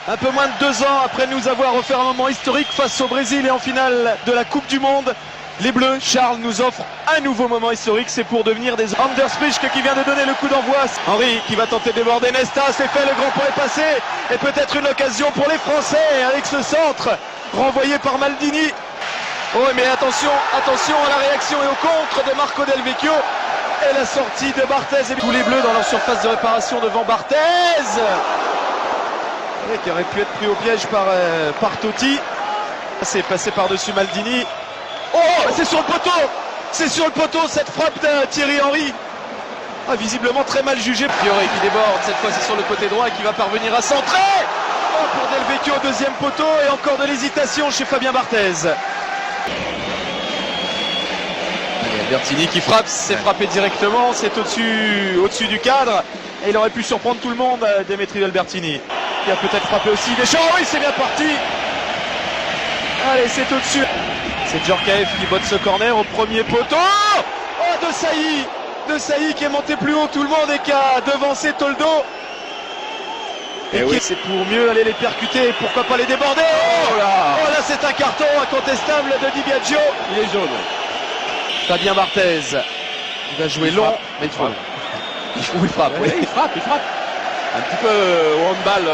Un peu moins de 2 ans après nous avoir offert un moment historique face au Brésil et en finale de la Coupe du Monde, les Bleus, Charles, nous offrent un nouveau moment historique. C'est pour devenir des Anders Prischke qui vient de donner le coup d'envoi. Henry qui va tenter de déborder Nesta, c'est fait, le grand point est passé. Et peut-être une occasion pour les Français avec ce centre renvoyé par Maldini. Oh mais attention à la réaction et au contre de Marco Del Vecchio. Et la sortie de Barthez. Et tous les Bleus dans leur surface de réparation devant Barthez. Et qui aurait pu être pris au piège par Totti. C'est passé par-dessus Maldini. Oh, c'est sur le poteau! C'est sur le poteau cette frappe de Thierry Henry. Ah, visiblement très mal jugé. Fiore qui déborde, cette fois c'est sur le côté droit et qui va parvenir à centrer. Oh, pour Del Vecchio, deuxième poteau et encore de l'hésitation chez Fabien Barthez. Albertini qui frappe, c'est frappé directement, c'est au-dessus du cadre. Et il aurait pu surprendre tout le monde, Demetrio Albertini. Il a peut-être frappé aussi Deschamps, oui c'est bien parti. Allez, c'est au-dessus. C'est Djorkaeff qui botte ce corner au premier poteau. Oh, De Sailly qui est monté plus haut tout le monde et qui a devancé Toldo. Et oui. C'est pour mieux aller les percuter, pourquoi pas les déborder. Oh là c'est un carton incontestable de Di Biagio. Il est jaune. Fabien Barthez. Il va jouer long, mais il frappe. Oui, il frappe. Un petit peu au handball.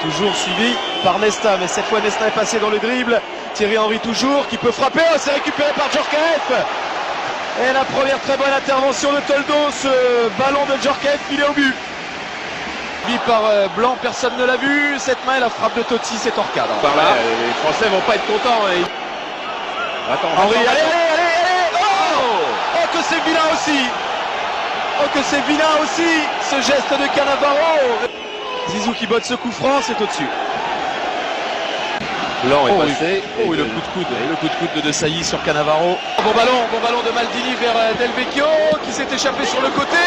Toujours suivi par Nesta, mais cette fois Nesta est passé dans le dribble. Thierry Henry toujours, qui peut frapper. Oh, c'est récupéré par Djorkaeff. Et la première très bonne intervention de Toldo. Ce ballon de Djorkaeff, il est au but. Suivi par Blanc, personne ne l'a vu. Cette main et la frappe de Totti, c'est hors cadre. Par là, les Français vont pas être contents. Attends, Henry, allez. Oh, que c'est vilain aussi. Ce geste de Cannavaro. Zizou qui botte ce coup franc, c'est au-dessus. Blanc est passé. Oh, et le coup de coude de Sailly sur Cannavaro. Bon ballon de Maldini vers Del Vecchio qui s'est échappé sur le côté.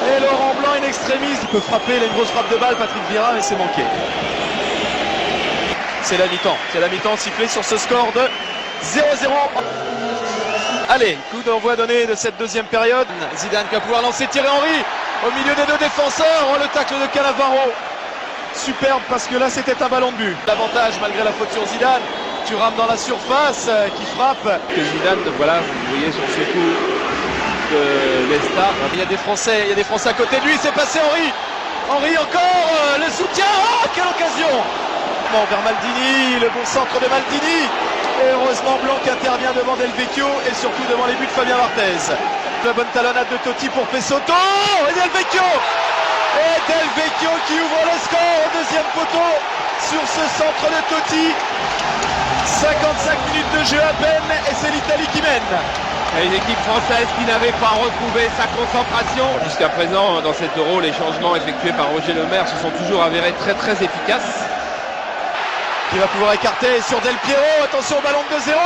Et Laurent Blanc in extremis, il peut frapper, il a une grosse frappe de balle, Patrick Vieira, mais c'est manqué. C'est la mi-temps sifflée sur ce score de 0-0. Allez, coup d'envoi donné de cette deuxième période. Zidane qui va pouvoir lancer Thierry Henry au milieu des deux défenseurs. Oh, le tacle de Cannavaro. Superbe parce que là c'était un ballon de but. L'avantage malgré la faute sur Zidane. Thuram dans la surface qui frappe. Que Zidane, voilà, vous voyez sur ce coup de Nesta. Il y a des Français à côté de lui. C'est passé Henry encore. Le soutien. Oh, quelle occasion. Bon, vers Maldini, le bon centre de Maldini. Et heureusement Blanc qui intervient devant Del Vecchio et surtout devant les buts de Fabien Barthez. La bonne talonnade de Totti pour Pessotto. Et Del Vecchio. Et Del Vecchio qui ouvre le score au deuxième poteau sur ce centre de Totti. 55 minutes de jeu à peine et c'est l'Italie qui mène. Et une équipe française qui n'avait pas retrouvé sa concentration. Jusqu'à présent, dans cet Euro, les changements effectués par Roger Lemaire se sont toujours avérés très très efficaces. Qui va pouvoir écarter sur Del Piero. Attention au ballon de 2-0.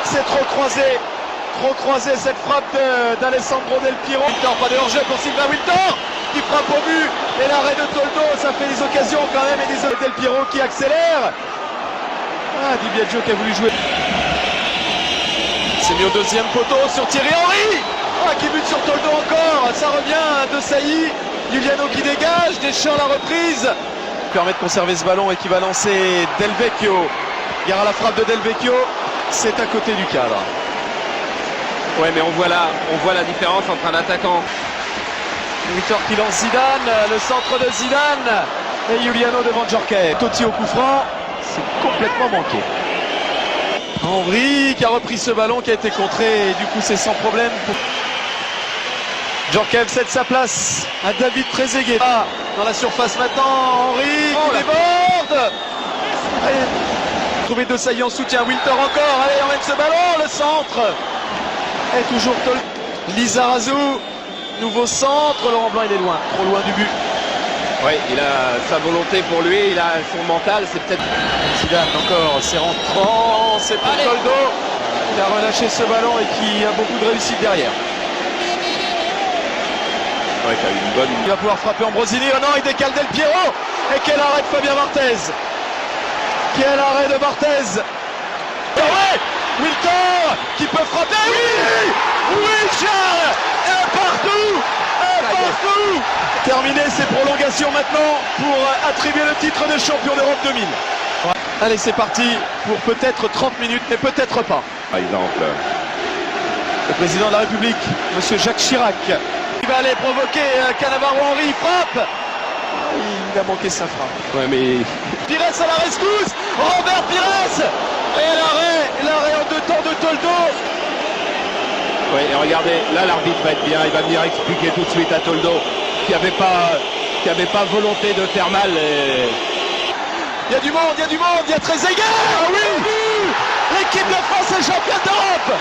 C'est trop croisé cette frappe d'Alessandro Del Piero. Wiltor, pas de hors-jeu pour Sylvain Wiltor qui frappe au but. Et l'arrêt de Toldo, ça fait des occasions quand même. Et des Del Piero qui accélère. Ah, Di Biagio qui a voulu jouer. C'est mis au deuxième poteau sur Thierry Henry. Ah, qui bute sur Toldo encore. Ça revient de Sailly. Giuliano qui dégage. Deschamps la reprise. Permet de conserver ce ballon et qui va lancer Del Vecchio. Il y aura la frappe de Del Vecchio. C'est à côté du cadre. Ouais, mais on voit la différence entre un attaquant. Victor qui lance Zidane, le centre de Zidane et Giuliano devant Djorkaeff. Totti au coup franc, c'est complètement manqué. Henry qui a repris ce ballon qui a été contré et du coup c'est sans problème. Djorkaeff cède sa place à David Trezeguet. Dans la surface maintenant, Henry qui déborde. Trouver De Sailly en soutien, Wiltor encore, allez emmène ce ballon, le centre. Et toujours Lizarazu, nouveau centre, Laurent Blanc il est loin, trop loin du but. Oui, il a sa volonté pour lui, il a son mental, c'est peut-être... Zidane encore, c'est rentrant, c'est pour Toldo. Il a relâché ce ballon et qui a beaucoup de réussite derrière. Ouais, qui a eu une bonne... Il va pouvoir frapper Ambrosini, oh non, il décale Del Piero. Et quel arrêt de Fabien Barthez. Quel arrêt de Barthez. Ouais, Wiltor qui peut frapper, oui Charles, et partout Partout. Terminé ces prolongations maintenant pour attribuer le titre de champion d'Europe 2000. Allez, c'est parti pour peut-être 30 minutes, mais peut-être pas. Par exemple. Le président de la République, monsieur Jacques Chirac, il va aller provoquer Cannavaro Henry, il frappe. Il a manqué sa frappe. Ouais, mais Pires à la rescousse, Robert Pires. Et l'arrêt en 2 temps de Toldo. ouais, et regardez, là l'arbitre va être bien, il va venir expliquer tout de suite à Toldo qu'il n'y avait pas volonté de faire mal. Il y a du monde, il y a Trezeguet. Ah oui. L'équipe de France est championne d'Europe.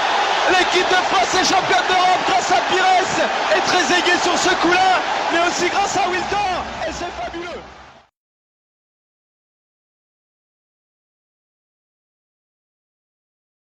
L'équipe de France est championne d'Europe grâce à Pires et Trezeguet sur ce coup-là, mais aussi grâce à Wilton. Et c'est fabuleux.